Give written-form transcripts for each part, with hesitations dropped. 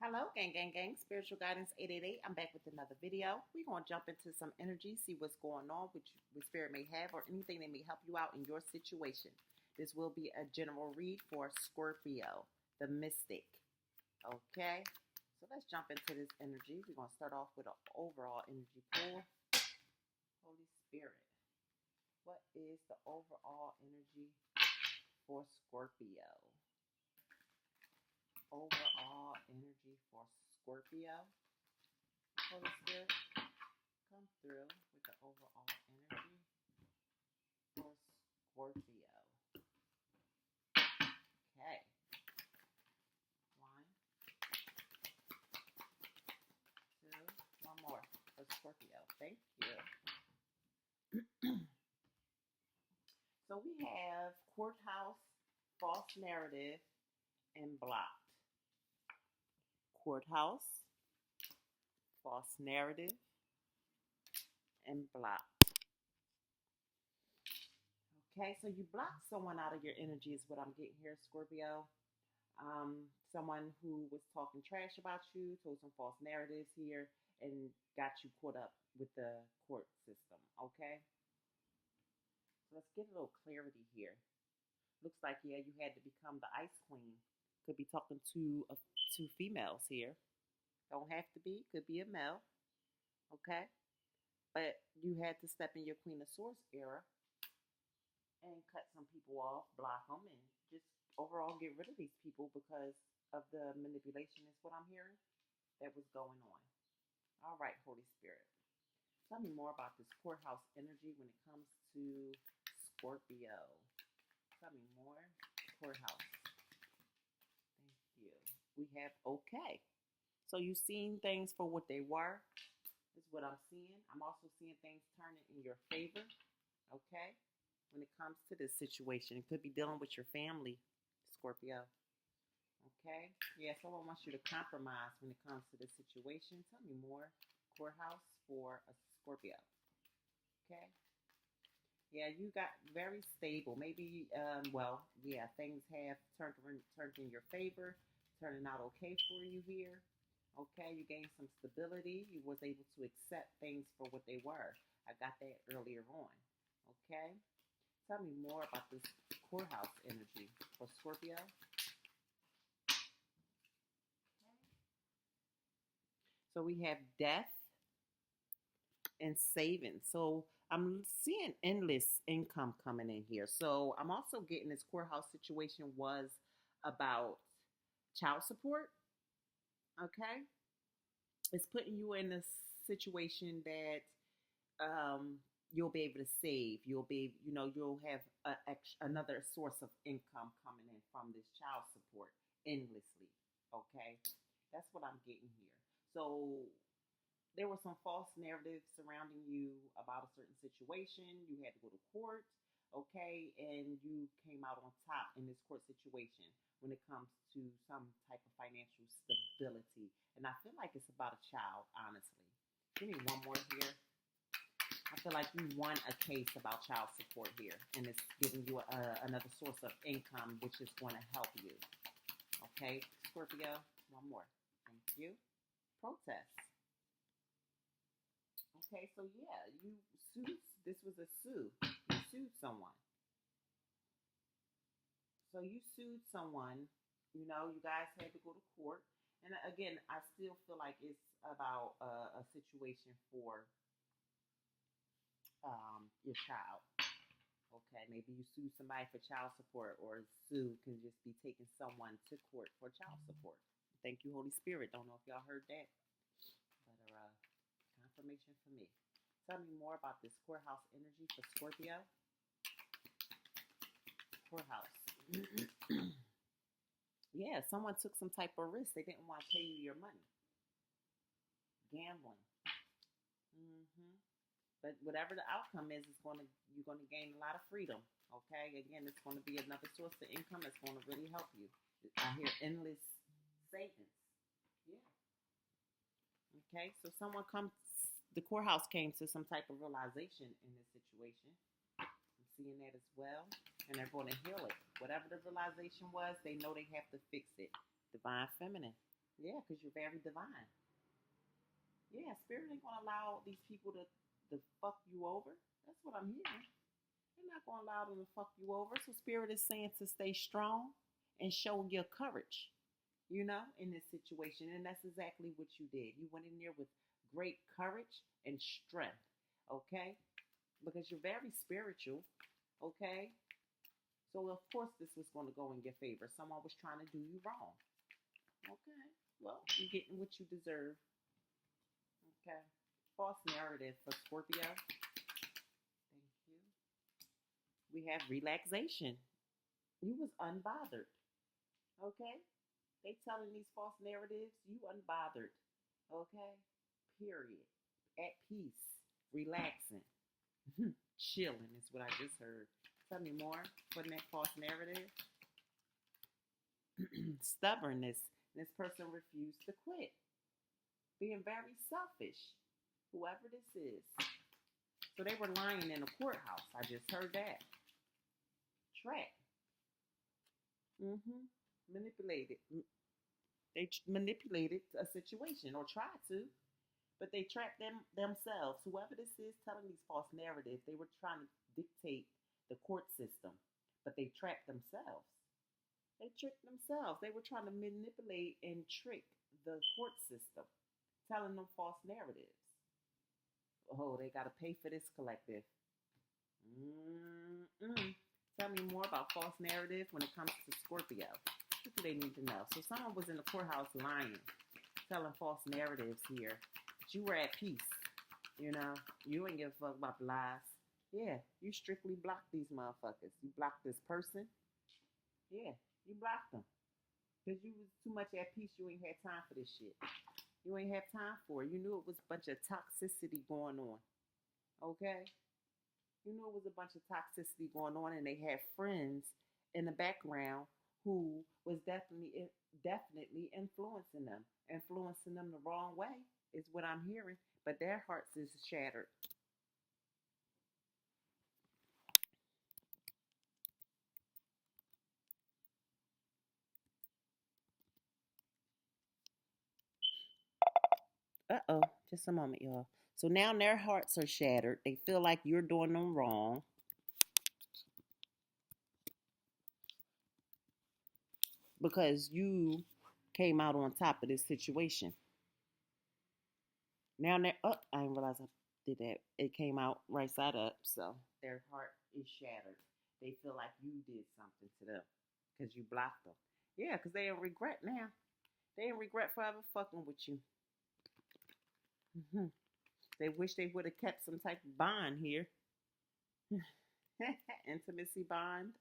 Hello, gang, gang, gang. Spiritual Guidance 888. I'm back with another video. We're going to jump into some energy, see what's going on, which Spirit may have, or anything that may help you out in your situation. This will be a general read for Scorpio, the mystic. Okay? So let's jump into this energy. We're going to start off with an overall energy pull. Holy Spirit, what is the overall energy for Scorpio? Overall energy for Scorpio. Holy Spirit, come through with the overall energy for Scorpio. Okay. One, two, one more for Scorpio. Thank you. So we have courthouse, false narrative, and blocked. Courthouse, false narrative, and blocked. Okay, so you blocked someone out of your energy is what I'm getting here, Scorpio. Someone who was talking trash about you, told some false narratives here, and got you caught up with the court system, okay? So let's get a little clarity here. Looks like, yeah, you had to become the ice queen. Could be talking to two females here. Don't have to be. Could be a male. Okay? But you had to step in your Queen of Swords era and cut some people off, block them, and just overall get rid of these people because of the manipulation is what I'm hearing that was going on. All right, Holy Spirit. Tell me more about this courthouse energy when it comes to Scorpio. Tell me more. Courthouse. Thank you. We have okay. So you've seen things for what they were. Is what I'm seeing. I'm also seeing things turning in your favor. Okay. When it comes to this situation, it could be dealing with your family, Scorpio. Okay. Yeah, someone wants you to compromise when it comes to this situation. Tell me more. Courthouse for a Scorpio. Okay. Yeah, you got very stable. Maybe, things have turned in your favor, turning out okay for you here. Okay, you gained some stability. You was able to accept things for what they were. I got that earlier on. Okay, tell me more about this courthouse energy for Scorpio. Okay. So we have death and savings. So I'm seeing endless income coming in here. So I'm also getting this courthouse situation was about child support. Okay. It's putting you in a situation that you'll be able to save. You'll have another source of income coming in from this child support endlessly. Okay. That's what I'm getting here. So there were some false narratives surrounding you about a certain situation. You had to go to court, okay, and you came out on top in this court situation when it comes to some type of financial stability. And I feel like it's about a child, honestly. Give me one more here. I feel like you won a case about child support here, and it's giving you another source of income, which is going to help you. Okay, Scorpio, one more. Thank you. Protest. Okay, so yeah, you sued. This was a sue. You sued someone. So you sued someone. You guys had to go to court. And again, I still feel like it's about a situation for your child. Okay, maybe you sue somebody for child support, or sue can just be taking someone to court for child support. Thank you, Holy Spirit. Don't know if y'all heard that, but confirmation for me. Tell me more about this courthouse energy for Scorpio. Courthouse. Yeah, someone took some type of risk. They didn't want to pay you your money. Gambling. But whatever the outcome is, you're going to gain a lot of freedom. Okay, again, it's going to be another source of income that's going to really help you. I hear endless savings. Yeah. Okay, so the courthouse came to some type of realization in this situation. I'm seeing that as well. And they're going to heal it. Whatever the realization was, they know they have to fix it. Divine Feminine. Yeah, because you're very divine. Yeah, spirit ain't gonna allow these people to fuck you over. That's what I'm hearing. They're not gonna allow them to fuck you over. So spirit is saying to stay strong and show your courage, in this situation. And that's exactly what you did. You went in there with great courage and strength, okay? Because you're very spiritual, okay? So of course this was going to go in your favor. Someone was trying to do you wrong, okay? Well, you're getting what you deserve, okay? False narrative for Scorpio. Thank you. We have relaxation. You was unbothered, okay? They telling these false narratives, you unbothered, okay? Period. At peace, relaxing, chilling is what I just heard. Tell me more. Putting that false narrative. Stubbornness. This person refused to quit. Being very selfish. Whoever this is. So they were lying in a courthouse. I just heard that. Trap. Manipulated. They manipulated a situation or tried to, but they trapped themselves. Whoever this is telling these false narratives, they were trying to dictate the court system, but they trapped themselves. They tricked themselves. They were trying to manipulate and trick the court system, telling them false narratives. Oh, they got to pay for this collective. Tell me more about false narrative when it comes to Scorpio. What do they need to know? So someone was in the courthouse lying, telling false narratives here. But you were at peace. You ain't give a fuck about the lies. Yeah, you strictly blocked these motherfuckers. You blocked this person. Yeah, you blocked them. Because you was too much at peace. You ain't had time for this shit. You ain't have time for it. You knew it was a bunch of toxicity going on. Okay? You knew it was a bunch of toxicity going on, and they had friends in the background who was definitely influencing them the wrong way is what I'm hearing. But their hearts is shattered. Uh-oh, just a moment, y'all. So now their hearts are shattered. They feel like you're doing them wrong because you came out on top of this situation. Now they're up. I didn't realize I did that. It came out right side up, so their heart is shattered. They feel like you did something to them because you blocked them. Yeah, because they in regret now. They in regret forever fucking with you. They wish they would have kept some type of bond here. Intimacy bond.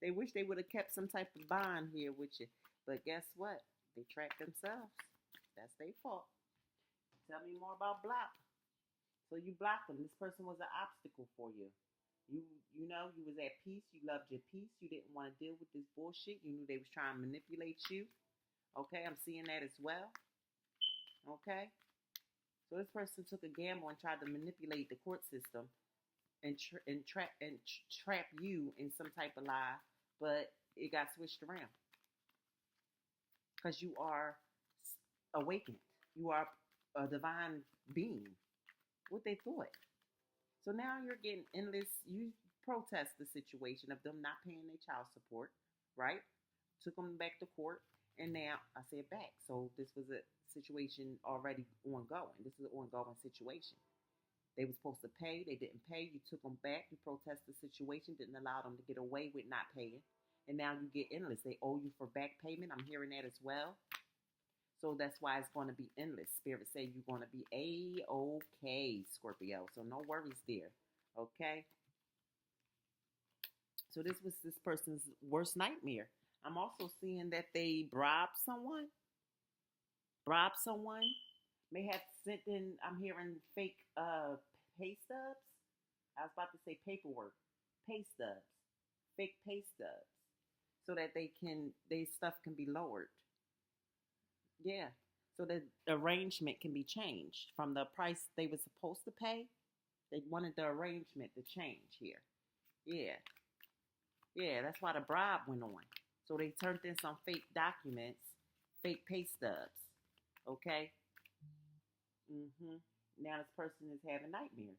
They wish they would have kept some type of bond here with you. But guess what? They trapped themselves. That's their fault. Tell me more about block. So you blocked them. This person was an obstacle for you. You was at peace. You loved your peace. You didn't want to deal with this bullshit. You knew they was trying to manipulate you. Okay, I'm seeing that as well. Okay, so this person took a gamble and tried to manipulate the court system and trap you in some type of lie, but it got switched around because you are awakened. You are a divine being. What they thought. So now you're getting endless. You protest the situation of them not paying their child support, right? Took them back to court, and now I said back. So this was a situation already ongoing. This is an ongoing situation. They were supposed to pay. They didn't pay. You took them back. You protest the situation. Didn't allow them to get away with not paying. And now you get endless. They owe you for back payment. I'm hearing that as well. So that's why it's going to be endless. Spirit say you're going to be A-okay, Scorpio. So no worries there. Okay? So this was this person's worst nightmare. I'm also seeing that they bribed someone. May have sent in, I'm hearing fake pay stubs. I was about to say paperwork. Pay stubs. Fake pay stubs. So that their stuff can be lowered. Yeah. So the arrangement can be changed from the price they were supposed to pay. They wanted the arrangement to change here. Yeah. Yeah, that's why the bribe went on. So they turned in some fake documents, fake pay stubs. Okay. Now this person is having nightmares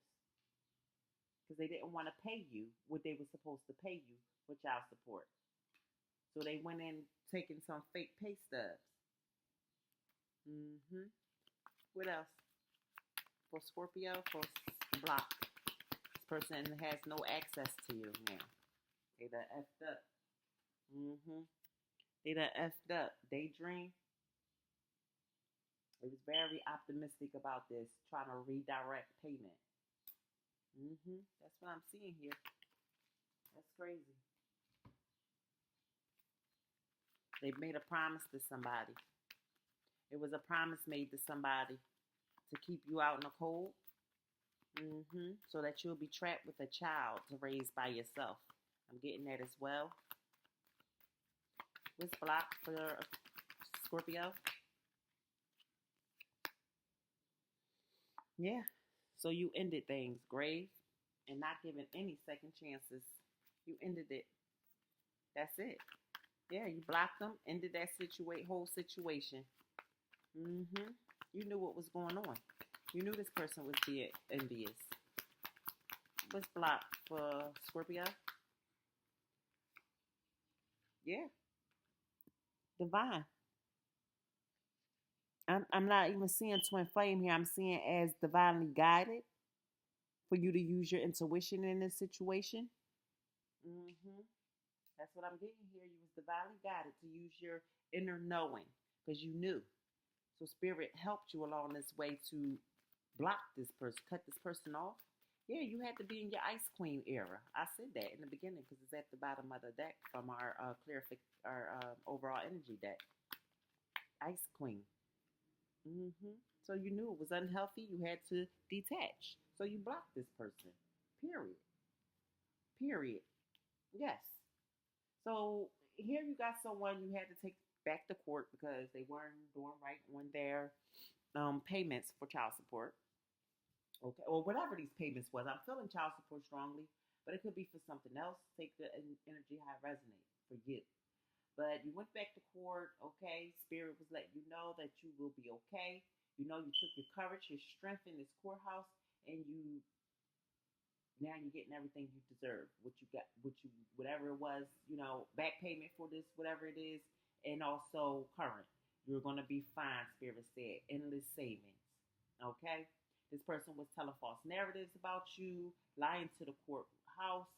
because they didn't want to pay you what they were supposed to pay you with child support. So they went in taking some fake pay stubs. What else? For Scorpio, for block. This person has no access to you now. They done effed up. They done effed up. Daydream. It was very optimistic about this, trying to redirect payment. That's what I'm seeing here. That's crazy. They've made a promise to somebody. It was a promise made to somebody to keep you out in the cold. So that you'll be trapped with a child to raise by yourself. I'm getting that as well. What's blocked for Scorpio? Yeah. So you ended things, grave, and not giving any second chances. You ended it. That's it. Yeah, you blocked them, ended that whole situation. You knew what was going on. You knew this person was being envious. What's blocked for Scorpio? Yeah, divine. I'm not even seeing twin flame here. I'm seeing as divinely guided for you to use your intuition in this situation. hmm That's what I'm getting here. You was divinely guided to use your inner knowing because you knew. So spirit helped you along this way to block this person, cut this person off. Yeah, you had to be in your Ice Queen era. I said that in the beginning because it's at the bottom of the deck from our overall energy deck. Ice Queen. So you knew it was unhealthy. You had to detach. So you blocked this person. Period. Period. Yes. So here you got someone you had to take back to court because they weren't doing right on their payments for child support. Okay, or whatever these payments was. I'm feeling child support strongly, but it could be for something else. Take the energy how it resonate for you. But you went back to court. Okay, spirit was letting you know that you will be okay. You know, you took your courage, your strength in this courthouse, and you now you're getting everything you deserve. What you got, whatever it was, back payment for this, whatever it is, and also current. You're gonna be fine, Spirit said. Endless savings. Okay? This person was telling false narratives about you, lying to the courthouse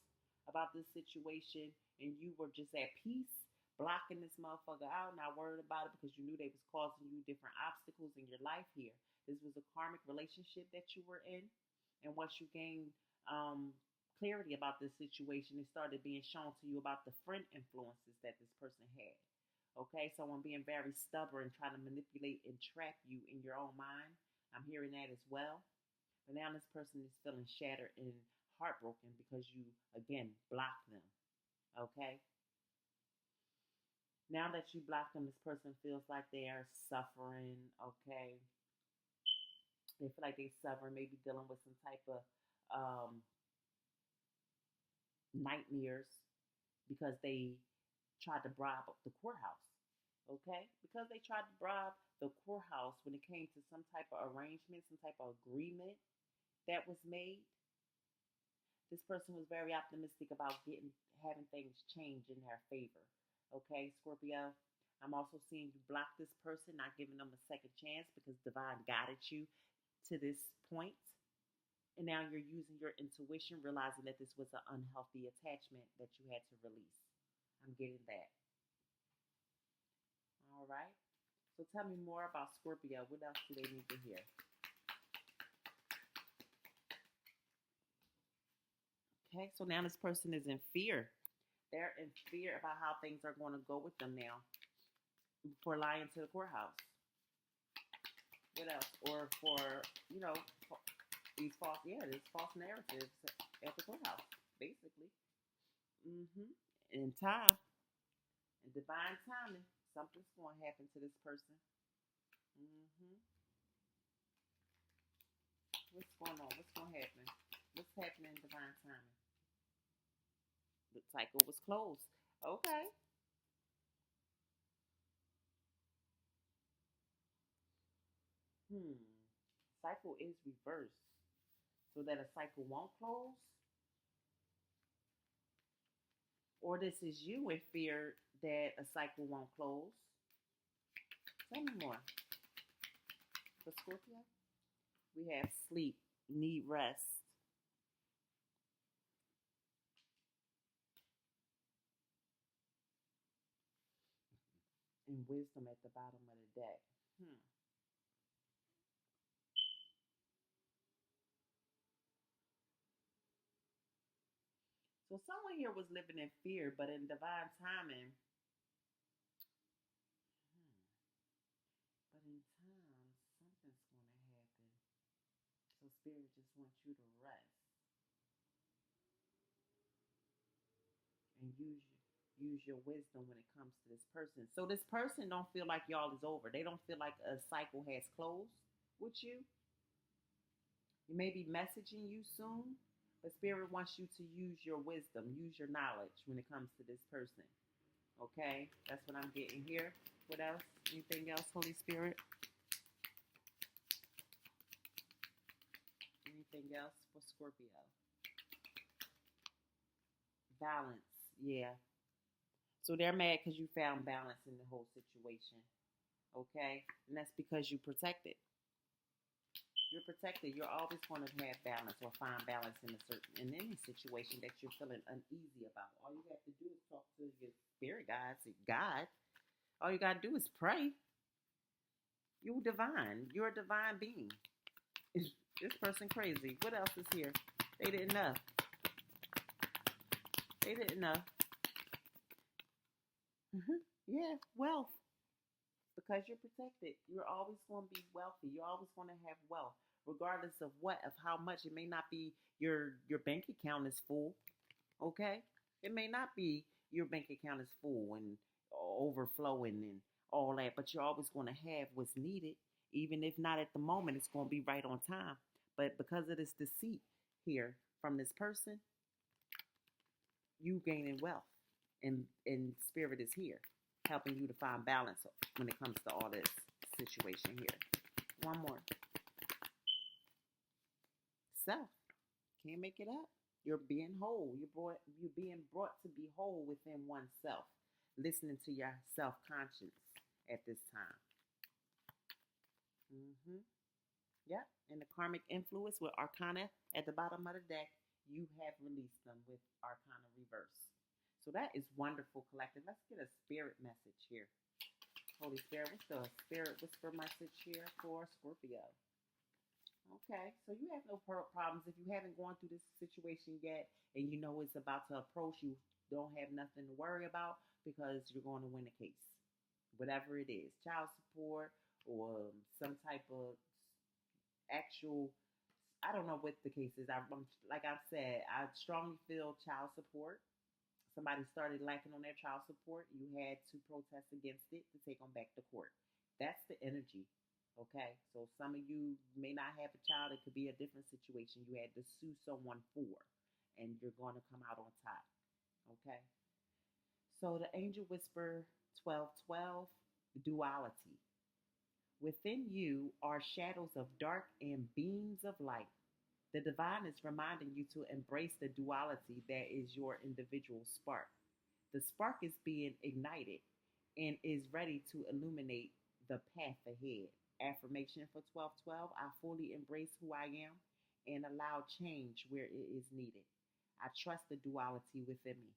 about this situation, and you were just at peace, blocking this motherfucker out, not worried about it because you knew they was causing you different obstacles in your life here. This was a karmic relationship that you were in, and once you gained clarity about this situation, it started being shown to you about the friend influences that this person had. Okay, someone being very stubborn, trying to manipulate and trap you in your own mind. I'm hearing that as well. But now this person is feeling shattered and heartbroken because you, again, blocked them. Okay? Now that you block them, this person feels like they are suffering. Okay? They feel like they're suffering, maybe dealing with some type of nightmares because they tried to bribe the courthouse. Okay? Because they tried to bribe the courthouse when it came to some type of arrangement, some type of agreement that was made. This person was very optimistic about having things change in their favor. Okay, Scorpio. I'm also seeing you block this person, not giving them a second chance because divine guided you to this point. And now you're using your intuition, realizing that this was an unhealthy attachment that you had to release. I'm getting that. All right. So tell me more about Scorpio. What else do they need to hear? Okay, so now this person is in fear. They're in fear about how things are going to go with them now for lying to the courthouse. What else? Or for, these false narratives at the courthouse, basically. In time, in divine timing, something's going to happen to this person. hmm What's going on? What's going to happen? What's happening in divine timing? The cycle was closed. Okay. Hmm. Cycle is reversed. So that a cycle won't close? Or this is you in fear that a cycle won't close? Tell me more. For Scorpio, we have sleep, need rest, and wisdom at the bottom of the deck. Hmm. So someone here was living in fear, but in divine timing, hmm, but in time, something's going to happen. So spirit just wants you to rest and use your wisdom when it comes to this person. So this person don't feel like y'all is over. They don't feel like a cycle has closed with you. You may be messaging you soon, but spirit wants you to use your wisdom, use your knowledge when it comes to this person. Okay? That's what I'm getting here. What else? Anything else, Holy Spirit? Anything else for Scorpio? Balance. Yeah. So they're mad because you found balance in the whole situation. Okay? And that's because you protected. You're protected. You're always going to have balance or find balance in any situation that you're feeling uneasy about. All you have to do is talk to your spirit guides, God. All you gotta do is pray. You divine. You're a divine being. This person crazy. What else is here? They didn't know. They didn't know. Yeah, wealth. Because you're protected. You're always going to be wealthy. You're always going to have wealth, regardless of what, of how much. It may not be your bank account is full. Okay, it may not be your bank account is full and overflowing and all that, but you're always going to have what's needed, even if not at the moment. It's going to be right on time. But because of this deceit here from this person, you gaining wealth, and spirit is here helping you to find balance when it comes to all this situation here. One more. Self. Can't make it up. You're being whole. You're being brought to be whole within oneself. Listening to your self conscience at this time. Mm-hmm. Yeah. And the karmic influence with Arcana at the bottom of the deck, you have released them with Arcana reverse. So that is wonderful, collective. Let's get a spirit message here. Holy Spirit, what's the spirit whisper message here for Scorpio? Okay, so you have no problems if you haven't gone through this situation yet, and you know it's about to approach you. Don't have nothing to worry about because you're going to win the case, whatever it is, child support or some type of actual. I don't know what the case is. I'm like I've said, I strongly feel child support. Somebody started lacking on their child support. You had to protest against it to take them back to court. That's the energy. Okay, so some of you may not have a child. It could be a different situation you had to sue someone for, and you're going to come out on top. Okay, so the angel whisper 12:12, duality. Within you are shadows of dark and beams of light. The divine is reminding you to embrace the duality that is your individual spark. The spark is being ignited and is ready to illuminate the path ahead. Affirmation for 12:12. I fully embrace who I am and allow change where it is needed. I trust the duality within me.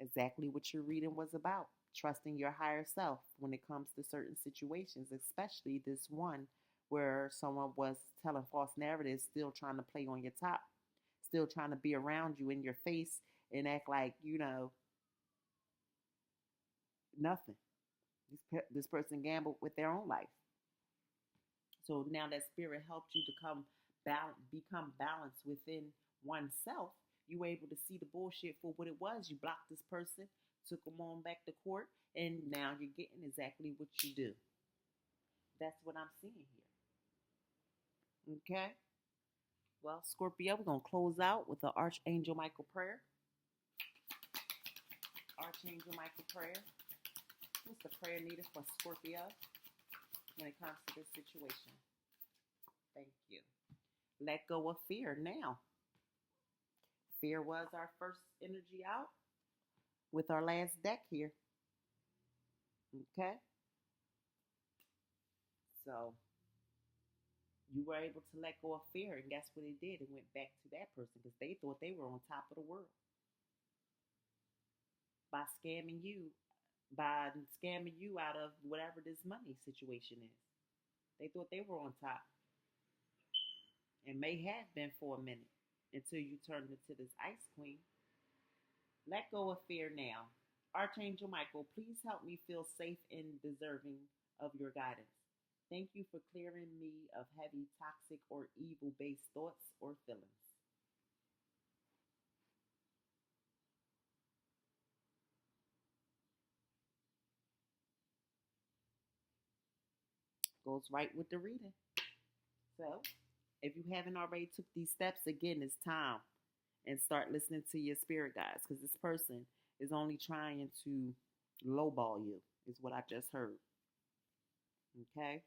Exactly what your reading was about. Trusting your higher self when it comes to certain situations, especially this one where someone was telling false narratives, still trying to play on your top, still trying to be around you in your face and act like, nothing. This person gambled with their own life. So now that spirit helped you to become balanced within oneself. You were able to see the bullshit for what it was. You blocked this person, took them on back to court, and now you're getting exactly what you do. That's what I'm seeing here. Okay. Well, Scorpio, we're gonna close out with the Archangel Michael prayer. Archangel Michael prayer. What's the prayer needed for Scorpio? when it comes to this situation. Thank you. Let go of fear now. Fear was our first energy out with our last deck here. Okay? So you were able to let go of fear, and guess what it did? It went back to that person because they thought they were on top of the world by scamming you, by scamming you out of whatever this money situation is. They thought they were on top and may have been for a minute until you turned into this ice queen. Let go of fear now. Archangel Michael, please help me feel safe and deserving of your guidance. Thank you for clearing me of heavy, toxic, or evil based thoughts or feelings. Goes right with the reading. So, if you haven't already took these steps, again, it's time and start listening to your spirit guides because this person is only trying to lowball you, is what I just heard. Okay?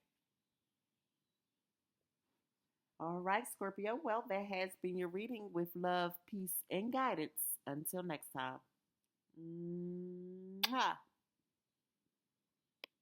All right, Scorpio. Well, that has been your reading with love, peace, and guidance. Until next time. Mwah.